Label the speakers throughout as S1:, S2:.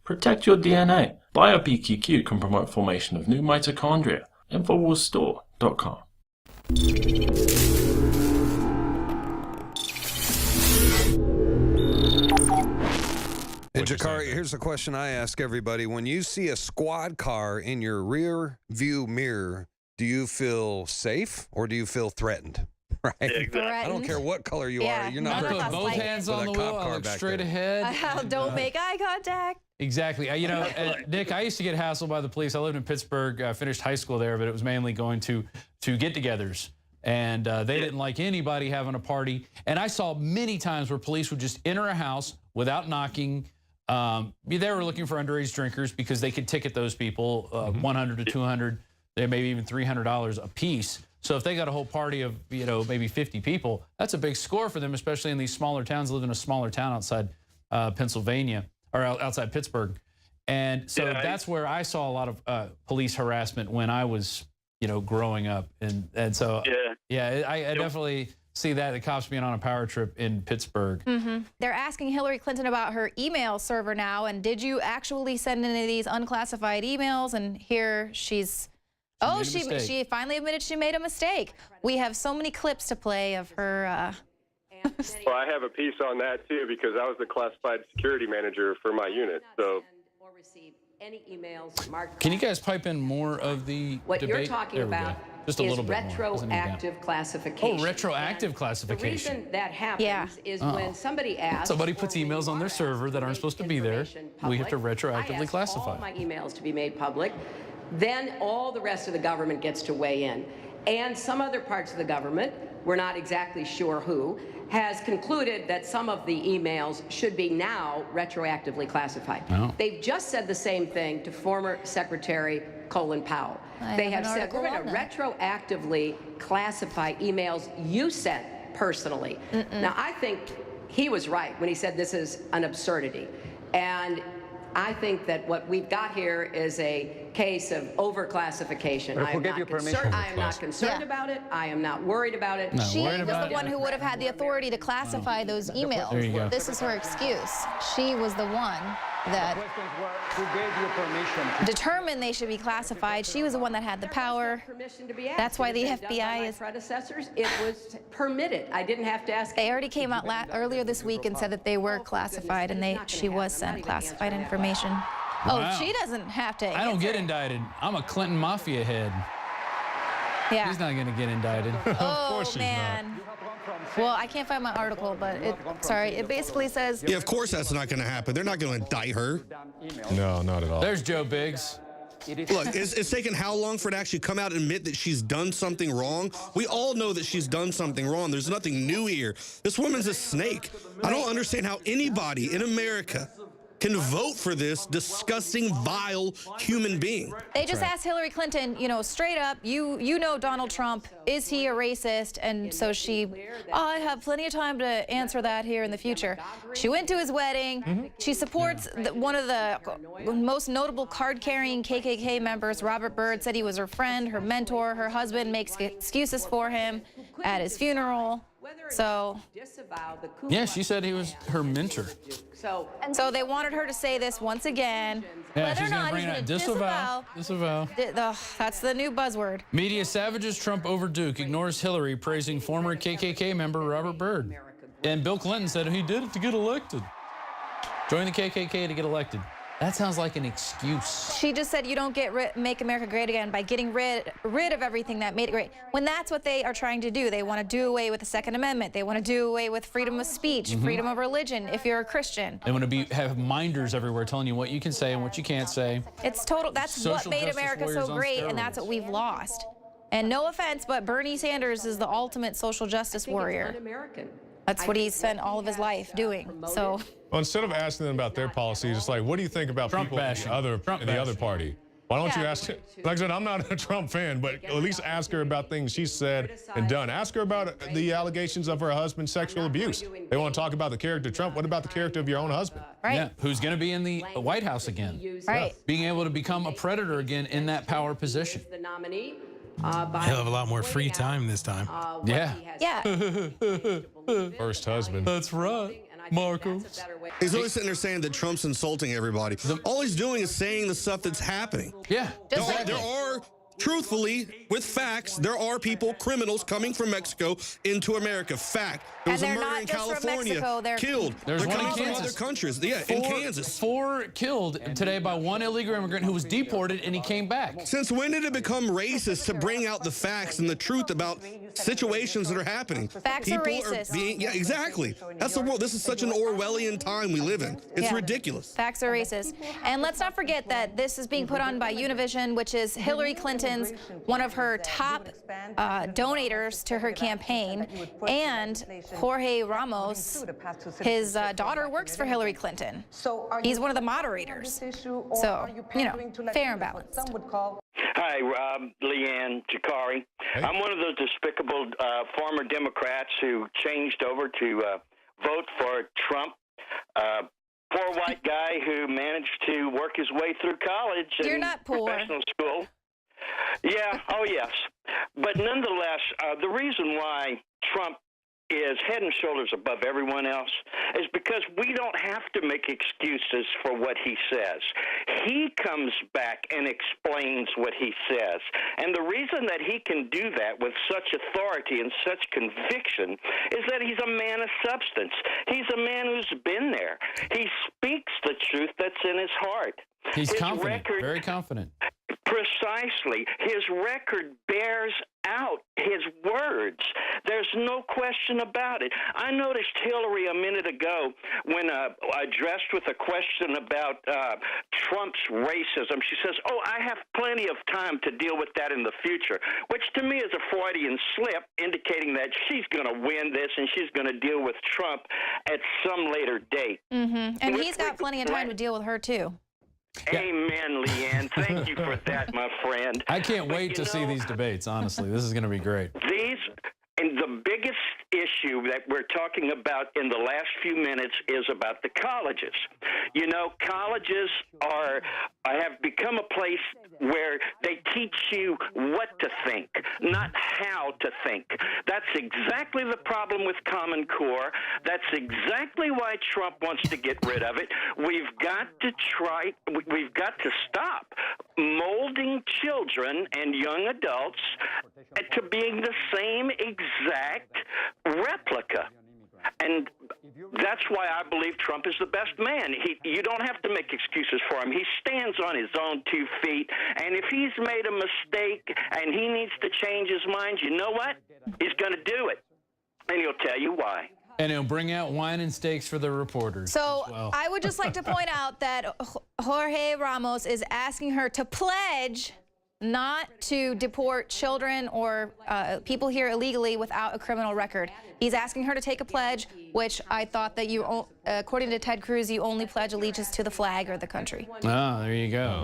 S1: Protect your DNA. BioPQQ can promote formation of new mitochondria. Infowarsstore.com.
S2: And Jakari, here's a question I ask everybody. When you see a squad car in your rear view mirror, do you feel safe or do you feel threatened? Right?
S3: Exactly.
S2: I don't care what color you are. You're not
S4: I put both
S2: hands
S4: on the wheel. I look straight ahead.
S5: Don't make eye contact.
S4: Exactly. You know, Nick, I used to get hassled by the police. I lived in Pittsburgh. I finished high school there, but it was mainly going to get-togethers. And they didn't like anybody having a party. And I saw many times where police would just enter a house without knocking. They were looking for underage drinkers because they could ticket those people $100 to $200, maybe even $300 a piece. So if they got a whole party of, maybe 50 people, that's a big score for them, especially in these smaller towns. I live in a smaller town outside Pennsylvania, or outside Pittsburgh. And so that's where I saw a lot of police harassment when I was, growing up. And so, I definitely see that, the cops being on a power trip in Pittsburgh.
S5: They're asking Hillary Clinton about her email server now, and did you actually send any of these unclassified emails? And here she's... she finally admitted she made a mistake. We have so many clips to play of her.
S3: Well, I have a piece on that too because I was the classified security manager for my unit. So,
S4: can you guys pipe in more of the
S6: what
S4: debate?
S6: you're talking about
S4: just a
S6: is
S4: little bit
S6: retroactive classification.
S4: Oh, retroactive classification.
S6: The reason that happens is when somebody asks.
S4: Somebody puts emails on their server that aren't supposed to be there. We have to retroactively classify.
S6: I ask all my emails to be made public. Then all the rest of the government gets to weigh in. And some other parts of the government, we're not exactly sure who, has concluded that some of the emails should be now retroactively classified. They've just said the same thing to former Secretary Colin Powell. They have said, we're going to retroactively classify emails you sent personally. Now, I think he was right when he said this is an absurdity. And I think that what we've got here is a case of overclassification. I am not concerned about it. I am not worried about it.
S5: She was the one who would have had the authority to classify those emails.
S4: There you go.
S5: This is her excuse. She was the one that determined they should be classified. She was the one that had the power. That's why the FBI is...
S6: predecessors, it was permitted. I didn't have to ask.
S5: They already came out earlier this week and said that they were classified, and she was sent classified information.
S4: Wow.
S5: Oh, she doesn't have to.
S4: I don't get indicted. I'm a Clinton mafia head.
S5: Yeah.
S4: He's not going to get indicted.
S5: Oh,
S7: of course she's
S5: man. Well, I can't find my article, but it basically says...
S8: Yeah, of course that's not going to happen. They're not going to indict her.
S7: No, not at all.
S4: There's Joe Biggs.
S8: Look, it's taken how long for her to actually come out and admit that she's done something wrong? We all know that she's done something wrong. There's nothing new here. This woman's a snake. I don't understand how anybody in America can vote for this disgusting, vile human being.
S5: They just asked Hillary Clinton, straight up, you know Donald Trump, is he a racist? And so I have plenty of time to answer that here in the future. She went to his wedding. She supports one of the most notable card-carrying KKK members, Robert Byrd, said he was her friend, her mentor. Her husband makes excuses for him at his funeral. So,
S4: yeah, she said he was her mentor.
S5: So they wanted her to say this once again.
S4: Yeah,
S5: whether
S4: she's
S5: or
S4: going
S5: not
S4: to bring
S5: he's
S4: it
S5: going
S4: out.
S5: to
S4: Disavow.
S5: That's the new buzzword.
S4: Media savages Trump over Duke, ignores Hillary, praising former KKK member Robert Byrd. And Bill Clinton said he did it to get elected. Join the KKK to get elected. That sounds like an excuse.
S5: She just said you don't make America great again by getting rid of everything that made it great. When that's what they are trying to do. They want to do away with the Second Amendment. They want to do away with freedom of speech, freedom of religion, if you're a Christian.
S4: They want to have minders everywhere telling you what you can say and what you can't say.
S5: It's total. That's what made America so great, and that's what we've lost. And no offense, but Bernie Sanders is the ultimate social justice warrior. That's what he spent all of his life doing. So.
S7: Well, instead of asking them about their policies, it's like, what do you think about
S4: Trump
S7: people in the other party? Why don't you ask? Like I said, I'm not a Trump fan, but at least ask her about things she's said and done. Ask her about the allegations of her husband's sexual abuse. They want to talk about the character of Trump. What about the character of your own husband?
S5: Right.
S4: Yeah, who's going to be in the White House again?
S5: Right.
S4: Being able to become a predator again in that power position.
S9: He'll have a lot more free time this time.
S4: Yeah.
S5: Yeah.
S7: First husband.
S4: That's right. Marcos.
S8: He's always sitting there saying that Trump's insulting everybody. All he's doing is saying the stuff that's happening.
S4: Yeah.
S8: There are, truthfully, with facts, there are people, criminals coming from Mexico into America. Fact. There was a murder in California. Killed.
S4: There's
S8: They're
S4: one in
S8: coming from
S4: Kansas.
S8: other countries. Yeah, in Kansas.
S4: 4 killed today by one illegal immigrant who was deported and he came back.
S8: Since when did it become racist to bring out the facts and the truth about situations that are happening?
S5: Facts are racist.
S8: Yeah, exactly. That's the world. This is such an Orwellian time we live in. It's ridiculous.
S5: Facts are racist. And let's not forget that this is being put on by Univision, which is Hillary Clinton's, one of her top donators to her campaign, and Jorge Ramos, his daughter works for Hillary Clinton. He's one of the moderators. So, you know, fair and balanced.
S10: Hi, Leanne Jakari.
S7: Hey.
S10: I'm one of those despicable former Democrats who changed over to vote for Trump. Poor white guy who managed to work his way through college
S5: You're
S10: and
S5: not poor.
S10: professional school. Yeah, oh yes. But nonetheless, the reason why Trump is head and shoulders above everyone else is because we don't have to make excuses for what he says. He comes back and explains what he says. And the reason that he can do that with such authority and such conviction is that he's a man of substance. He's a man who's been there. He speaks the truth that's in his heart.
S4: He's
S10: His
S4: confident,
S10: record-
S4: very confident.
S10: Precisely. His record bears out his words. There's no question about it. I noticed Hillary a minute ago when addressed with a question about Trump's racism. She says, oh, I have plenty of time to deal with that in the future, which to me is a Freudian slip indicating that she's going to win this and she's going to deal with Trump at some later date.
S5: Mm-hmm. And he's got plenty of time to deal with her, too.
S10: Amen, Leanne. Thank you for that, my friend.
S4: I can't wait to see these debates, honestly. This is going to be great.
S10: And the biggest issue that we're talking about in the last few minutes is about the colleges. You know, colleges have become a place where they teach you what to think, not how to think. That's exactly the problem with Common Core. That's exactly why Trump wants to get rid of it. We've got to stop molding children and young adults to being the same exact replica. And that's why I believe Trump is the best man. You don't have to make excuses for him. He stands on his own 2 feet, and if he's made a mistake and he needs to change his mind, you know what? He's going to do it, and he'll tell you why.
S4: And he'll bring out wine and steaks for the reporters.
S5: So
S4: well.
S5: I would just like to point out that Jorge Ramos is asking her to pledge not to deport children or people here illegally without a criminal record. He's asking her to take a pledge, which I thought that according to Ted Cruz, you only pledge allegiance to the flag or the country.
S4: Oh, there you go.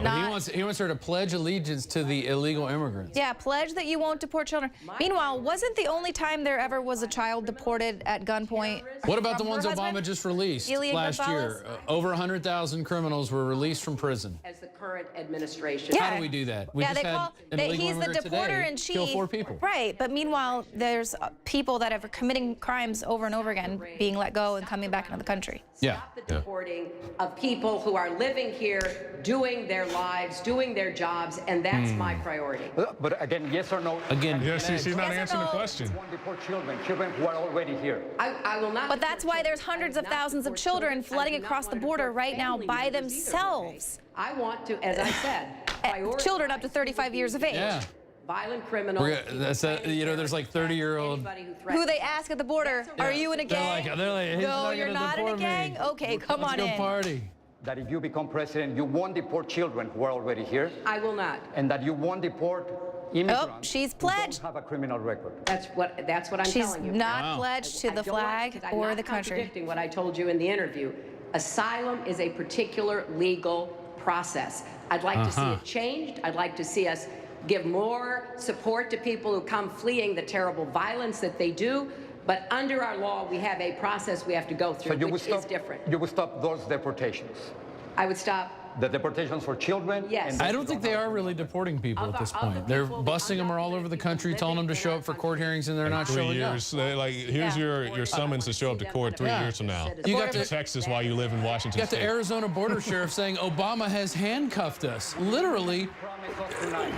S4: He wants her to pledge allegiance to the illegal immigrants.
S5: Yeah, pledge that you won't deport children. Meanwhile, wasn't the only time there ever was a child deported at gunpoint?
S4: What about the ones Obama just released last year? Over 100,000 criminals were released from prison.
S6: As the current administration.
S5: Yeah.
S4: How do we do that? We
S5: Yeah,
S4: just
S5: they
S4: had
S5: call
S4: an illegal
S5: he's the
S4: immigrant
S5: deporter
S4: today
S5: in chief.
S4: kill 4 people.
S5: Right, but meanwhile, there's people that are committing crimes over and over again being let go and coming back into the country.
S4: Yeah.
S6: Stop the deporting of people who are living here, doing their lives, doing their jobs, and that's my priority.
S11: But again, yes or no?
S4: Again,
S7: Yes, she's not
S5: Yes or
S7: answering the
S5: no?
S7: question.
S11: Won't deport children who are already here.
S6: I will not.
S5: But that's why there's hundreds of thousands of children flooding across the border right now by themselves.
S6: I want to, as I said, prioritize
S5: Children up to 35 years of age.
S4: yeah.
S6: violent criminals.
S4: There's like 30-year-old.
S5: Who they ask at the border, are you in a gang?
S4: They're like, he's
S5: no,
S4: not
S5: you're
S4: gonna
S5: not in a
S4: deport
S5: gang?
S4: me.
S5: Okay, come
S4: Let's
S5: on
S4: go
S5: in.
S4: party.
S11: That if you become president, you won't deport children who are already here,
S6: I will not.
S11: and that you won't deport immigrants
S5: she's
S11: who
S5: pledged.
S11: don't have a criminal record.
S6: That's what I'm
S5: She's
S6: telling you.
S5: not pledged to the flag or the country.
S6: Contradicting what I told you in the interview. Asylum is a particular legal process. I'd like to see it changed. I'd like to see us give more support to people who come fleeing the terrible violence that they do. But under our law, we have a process we have to go through, which is different.
S11: You will stop those deportations.
S6: I would stop
S11: the deportations for children.
S6: Yes.
S4: I don't think they are really deporting people at this point. They're busing them all over the country, telling them to show up for court hearings, and they're not showing up.
S7: 3 years. Like, here's your summons to show up to court 3 years from now.
S4: You got
S7: to Texas while you live in Washington
S4: You got the
S7: State.
S4: Arizona border sheriff saying Obama has handcuffed us. Literally,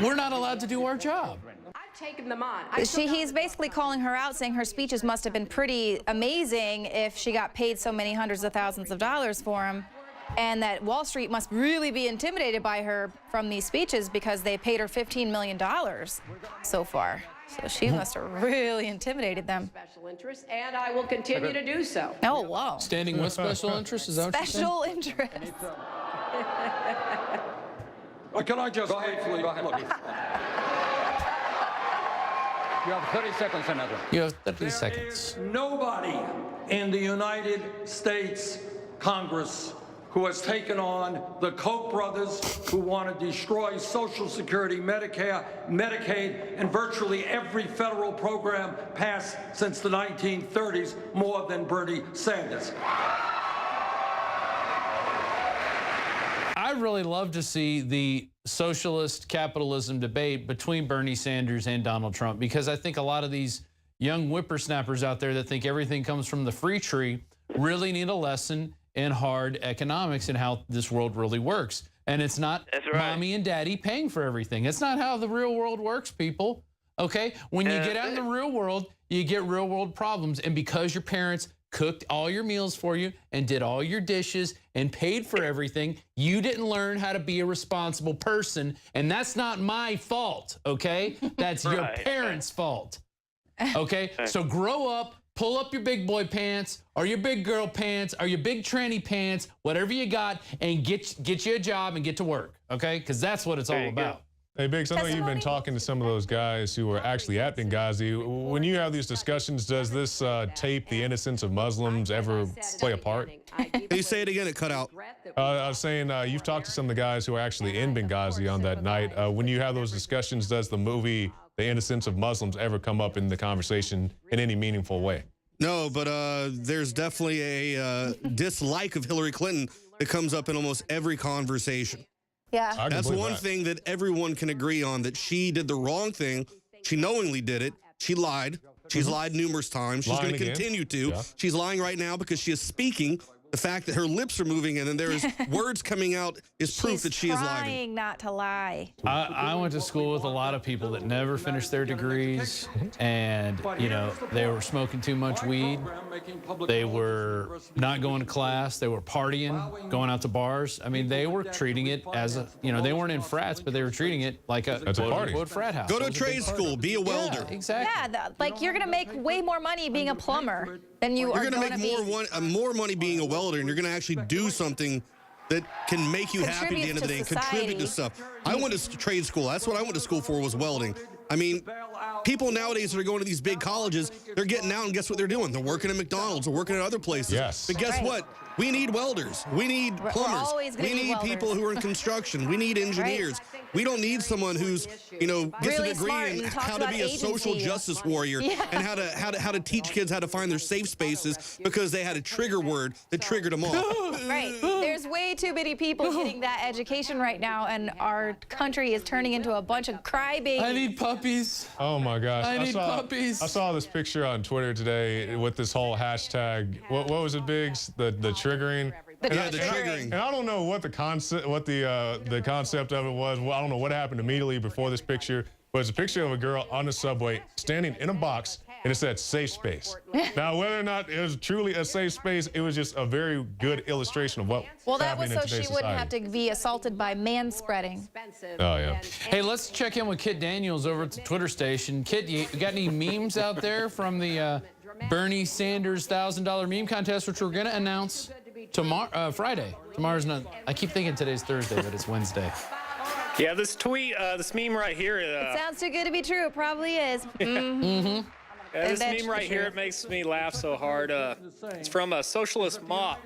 S4: we're not allowed to do our job.
S6: I've taken them on.
S5: He's basically calling her out, saying her speeches must have been pretty amazing if she got paid so many hundreds of thousands of dollars for them, and that Wall Street must really be intimidated by her from these speeches because they paid her $15 million so far. So she must have really intimidated them.
S6: Special interest, and I will continue to do so.
S5: Oh, wow.
S4: Standing with special interest, is that what you're saying?
S5: Special interest.
S12: Can I just briefly...
S11: Go ahead. You have 30 seconds, Senator.
S4: You have 30 seconds.
S12: Nobody in the United States Congress who has taken on the Koch brothers, who want to destroy Social Security, Medicare, Medicaid, and virtually every federal program passed since the 1930s, more than Bernie Sanders.
S4: I really love to see the socialist capitalism debate between Bernie Sanders and Donald Trump, because I think a lot of these young whippersnappers out there that think everything comes from the free tree really need a lesson in hard economics and how this world really works. And it's not mommy and daddy paying for everything. It's not how the real world works, people. Okay? When you get out in the real world, you get real world problems. And because your parents cooked all your meals for you and did all your dishes and paid for everything, you didn't learn how to be a responsible person. And that's not my fault, okay? That's your parents' fault. Okay? So grow up. Pull up your big boy pants or your big girl pants or your big tranny pants, whatever you got, and get you a job and get to work, okay? Because that's what it's all about.
S7: Hey, Biggs, I know you've been talking to some of those guys who were actually at Benghazi. When you have these discussions, does this tape the innocence of Muslims ever play a part?
S8: Can you say it again? It cut out.
S7: I was saying you've talked to some of the guys who are actually in Benghazi on that night. When you have those discussions, does the movie The Innocence of Muslims ever come up in the conversation in any meaningful way?
S8: No, but there's definitely a dislike of Hillary Clinton that comes up in almost every conversation.
S5: Yeah.
S8: That's one thing that everyone can agree on, that she did the wrong thing. She knowingly did it. She lied. She's lied numerous times. She's going to continue to. Yeah. She's lying right now because she is speaking. The fact that her lips are moving and then there's words coming out is proof that she is lying.
S5: Trying not to lie.
S4: I went to school with a lot of people that never finished their degrees, and you know, they were smoking too much weed. They were not going to class. They were partying, going out to bars. I mean, they were treating it as a, you know, they weren't in frats, but they were treating it like a party. Frat house.
S8: Go to a trade school, be a welder.
S4: Yeah, exactly.
S5: Yeah, like you're gonna make way more money being a plumber than you are going to
S8: make more money being a welder, and you're going to actually do something that can make you happy at the end of the day and contribute to stuff. I went to trade school. That's what I went to school for, was welding. I mean, people nowadays that are going to these big colleges, they're getting out and guess what they're doing? They're working at McDonald's or working at other places.
S7: Yes.
S8: But guess what? We need welders. We need plumbers. We need people who are in construction. We need engineers. We don't need someone who's, you know, gets a degree in how to be a social justice warrior and how to teach kids how to find their safe spaces because they had a trigger word that triggered them off.
S5: Right. There's way too many people getting that education right now, and our country is turning into a bunch of crybabies.
S4: I need puppies.
S7: Oh my gosh.
S4: I need puppies.
S7: I saw this picture on Twitter today with this whole hashtag. What was it, Biggs? The triggering.
S8: The triggering.
S7: And I don't know what the concept of it was. Well, I don't know what happened immediately before this picture, but it's a picture of a girl on the subway standing in a box, and it said safe space. Now, whether or not it was truly a safe space, it was just a very good illustration of what
S5: that was
S7: happening in
S5: so
S7: today's
S5: she wouldn't
S7: society.
S5: have to be assaulted by manspreading.
S7: Oh, yeah.
S4: Hey, let's check in with Kit Daniels over at the Twitter station. Kit, you got any memes out there from the Bernie Sanders $1,000 meme contest, which we're going to announce tomorrow, Friday. Tomorrow's not, I keep thinking today's Thursday, but it's Wednesday.
S13: Yeah, this tweet, this meme right here.
S5: It sounds too good to be true. It probably is.
S13: Yeah, this meme right here, it makes me laugh so hard. It's from a socialist mop,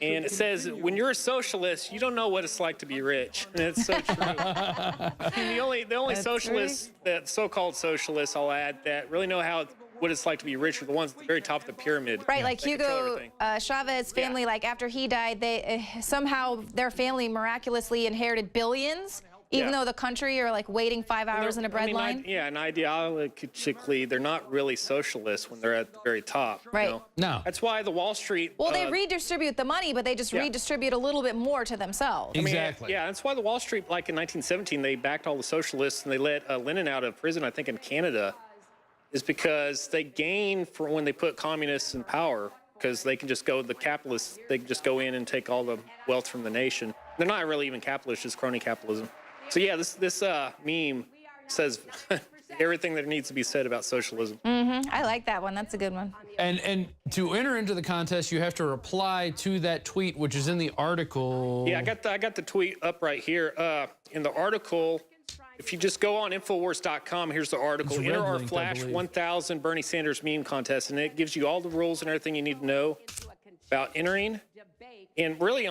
S13: and it says, when you're a socialist, you don't know what it's like to be rich. And it's so true. I mean, the only socialists, that so-called socialists, I'll add, that really know how what it's like to be rich are the ones at the very top of the pyramid.
S5: Right, like
S13: They control
S5: Hugo
S13: everything.
S5: Chavez's family, like after he died, they somehow their family miraculously inherited billions, even though the country are like waiting 5 hours in a bread line.
S13: And ideologically, they're not really socialists when they're at the very top.
S5: Right.
S13: You know?
S4: No.
S13: That's why the Wall Street.
S5: Well, they redistribute the money, but they just redistribute a little bit more to themselves.
S4: Exactly.
S13: Yeah, that's why the Wall Street, like in 1917, they backed all the socialists and they let Lenin out of prison, I think, in Canada, is because they gain for when they put communists in power, because they can just go, the capitalists, they can just go in and take all the wealth from the nation. They're not really even capitalists, just crony capitalism. So yeah, this meme says everything that needs to be said about socialism.
S5: I like that one. That's a good one.
S4: And to enter into the contest, you have to reply to that tweet, which is in the article.
S13: Yeah, I got the tweet up right here. In the article, if you just go on Infowars.com, here's the article.
S4: It's a
S13: Enter
S4: red
S13: our
S4: link, I
S13: Flash
S4: believe.
S13: 1000 Bernie Sanders meme contest, and it gives you all the rules and everything you need to know about entering. And really,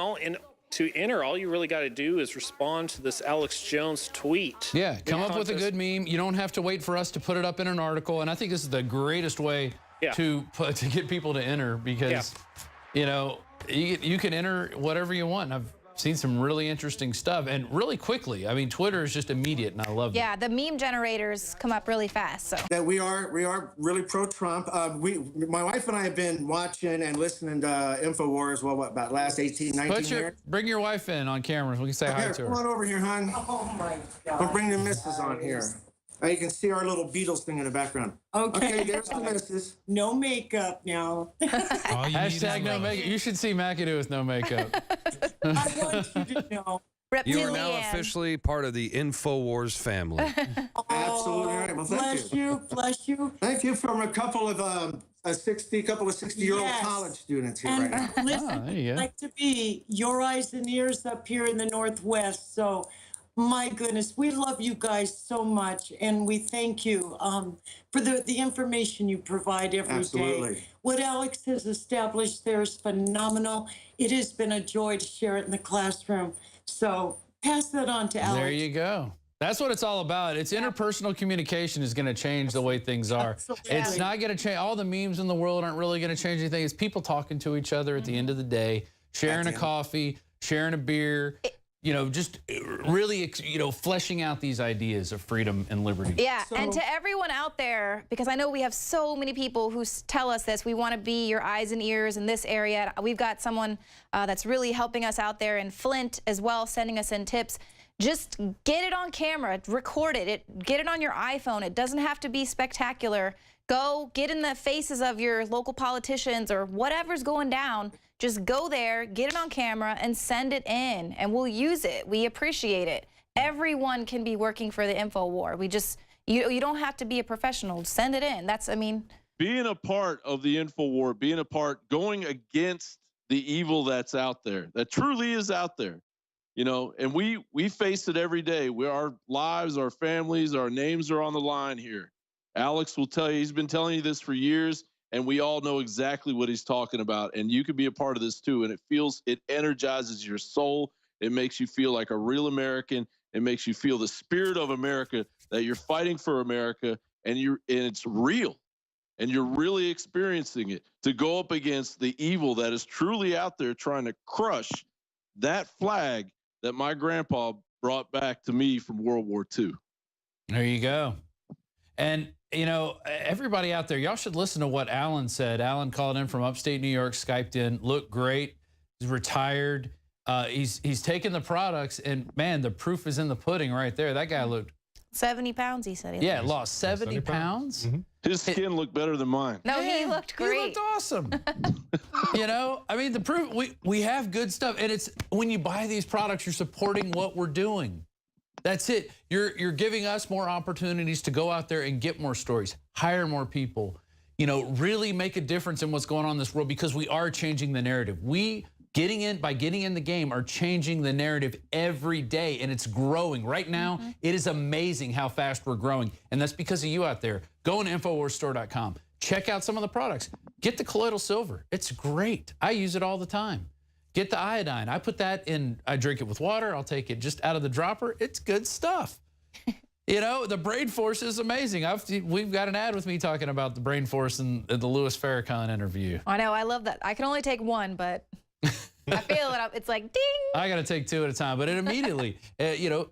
S13: to enter, all you really got to do is respond to this Alex Jones tweet.
S4: Yeah, come up with a good meme. You don't have to wait for us to put it up in an article. And I think this is the greatest way to get people to enter, because, you know, you can enter whatever you want. I've seen some really interesting stuff, and really quickly. I mean, Twitter is just immediate, and I love it.
S5: Yeah, the meme generators come up really fast. So
S14: that we are really pro-Trump. My wife and I have been watching and listening to Infowars. Well, what about last 18, 19 years?
S4: Bring your wife in on camera. We can say hi
S14: Here,
S4: to her.
S14: come on over here, hon.
S15: Oh my God.
S14: I'll bring the missus on here. You can see our little Beatles thing in the background. Okay, there's the missus.
S15: No makeup now.
S4: Hashtag no makeup. You should see McAdoo with no makeup.
S15: I want you to know.
S2: You are now officially part of the Infowars family.
S14: Absolutely right. Well, thank you.
S15: Bless you.
S14: Thank you from a couple of 60-year-old college students here right now.
S15: Listen,
S4: there you go.
S15: I'd like to be your eyes and ears up here in the Northwest. So, my goodness, we love you guys so much, and we thank you for the information you provide every day. What Alex has established there is phenomenal. It has been a joy to share it in the classroom. So pass that on to Alex.
S4: There you go. That's what it's all about. It's interpersonal communication is going to change the way things are.
S15: Absolutely.
S4: It's not going to change. All the memes in the world aren't really going to change anything. It's people talking to each other at the end of the day, sharing a coffee, sharing a beer, you know, just really, you know, fleshing out these ideas of freedom and liberty.
S5: yeah, and to everyone out there, because I know we have so many people who tell us this, we want to be your eyes and ears in this area. We've got someone that's really helping us out there in Flint as well, sending us in tips. Just get it on camera, record it, get it on your iPhone. It doesn't have to be spectacular. Go get in the faces of your local politicians or whatever's going down. Just go there, get it on camera, and send it in, and we'll use it. We appreciate it. Everyone can be working for the info war. We just, you don't have to be a professional. Send it in. That's, I mean.
S16: Being a part of the info war, being a part, going against the evil that's out there, that truly is out there, you know, and we face it every day. Our lives, our families, our names are on the line here. Alex will tell you, he's been telling you this for years. And we all know exactly what he's talking about. And you can be a part of this too. And it energizes your soul. It makes you feel like a real American. It makes you feel the spirit of America, that you're fighting for America, and it's real. And you're really experiencing it, to go up against the evil that is truly out there trying to crush that flag that my grandpa brought back to me from World War II.
S4: There you go. And, you know, everybody out there, y'all should listen to what Alan said. Alan called in from upstate New York, Skyped in, looked great. He's retired. He's taken the products, and, man, the proof is in the pudding right there. That guy looked
S5: 70 pounds, he said. He
S4: lost 70 pounds.
S16: His skin looked better than mine.
S5: No, he looked great.
S4: He looked awesome. You know, I mean, the proof, we have good stuff. And it's when you buy these products, you're supporting what we're doing. That's it. You're giving us more opportunities to go out there and get more stories, hire more people, you know, really make a difference in what's going on in this world, because we are changing the narrative. By getting in the game, are changing the narrative every day, and it's growing. Right now, it is amazing how fast we're growing, and that's because of you out there. Go to InfoWarsStore.com. Check out some of the products. Get the colloidal silver. It's great. I use it all the time. Get the iodine. I put that in, I drink it with water. I'll take it just out of the dropper. It's good stuff. You know, the brain force is amazing. We've got an ad with me talking about the brain force in the Louis Farrakhan interview.
S5: I know, I love that. I can only take one, but I feel it. It's like ding.
S4: I got to take 2 at a time, but it immediately, you know,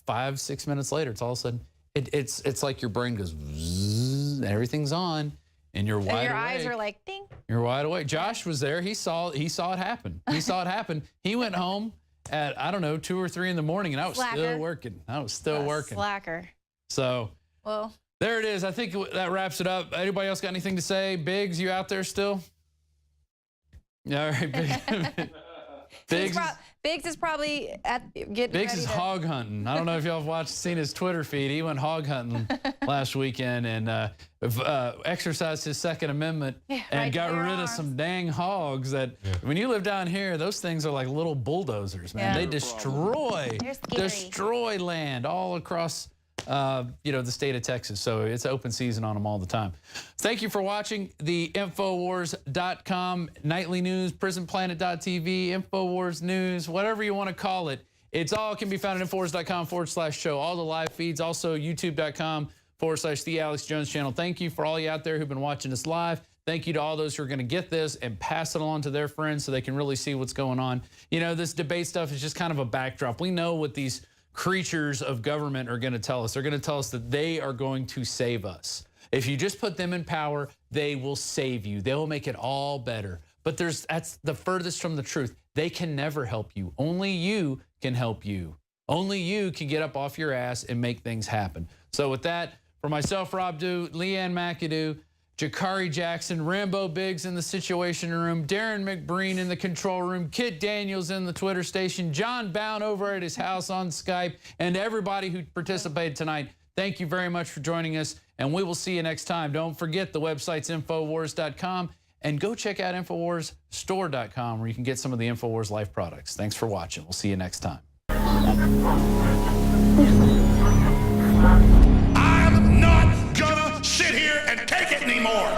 S4: 5-6 minutes later, it's all of a sudden, it's like your brain goes, zzz, and everything's on, and you're wide awake.
S5: And your eyes are like ding.
S4: You're wide awake. Josh was there. He saw it happen. He saw it happen. He went home at, I don't know, 2 or 3 in the morning, and I was still working.
S5: Slacker.
S4: So,
S5: well,
S4: there it is. I think that wraps it up. Anybody else got anything to say? Biggs, you out there still? All right,
S5: Biggs is probably getting
S4: Biggs
S5: ready
S4: is
S5: to...
S4: hog hunting. I don't know if y'all have seen his Twitter feed. He went hog hunting last weekend and exercised his Second Amendment and got rid of some dang hogs that, when you live down here, those things are like little bulldozers, man. They destroy land all across you know, the state of Texas. So it's open season on them all the time. Thank you for watching the Infowars.com nightly news, prisonplanet.tv, Infowars news, whatever you want to call it. It's all can be found at Infowars.com/show. All the live feeds, also YouTube.com/The Alex Jones Channel. Thank you for all you out there who've been watching us live. Thank you to all those who are going to get this and pass it along to their friends so they can really see what's going on. You know, this debate stuff is just kind of a backdrop. We know what these creatures of government are going to tell us. They're going to tell us that they are going to save us. If you just put them in power, they will save you. They will make it all better. But that's the furthest from the truth. They can never help you. Only you can help you. Only you can get up off your ass and make things happen. So with that, for myself, Rob Dew, Leanne McAdoo, Jakari Jackson, Rambo Biggs in the Situation Room, Darren McBreen in the control room, Kit Daniels in the Twitter station, John Bound over at his house on Skype, and everybody who participated tonight, thank you very much for joining us, and we will see you next time. Don't forget the website's Infowars.com, and go check out InfowarsStore.com where you can get some of the Infowars Life products. Thanks for watching. We'll see you next time.
S17: I'm not gonna sit here and take it anymore.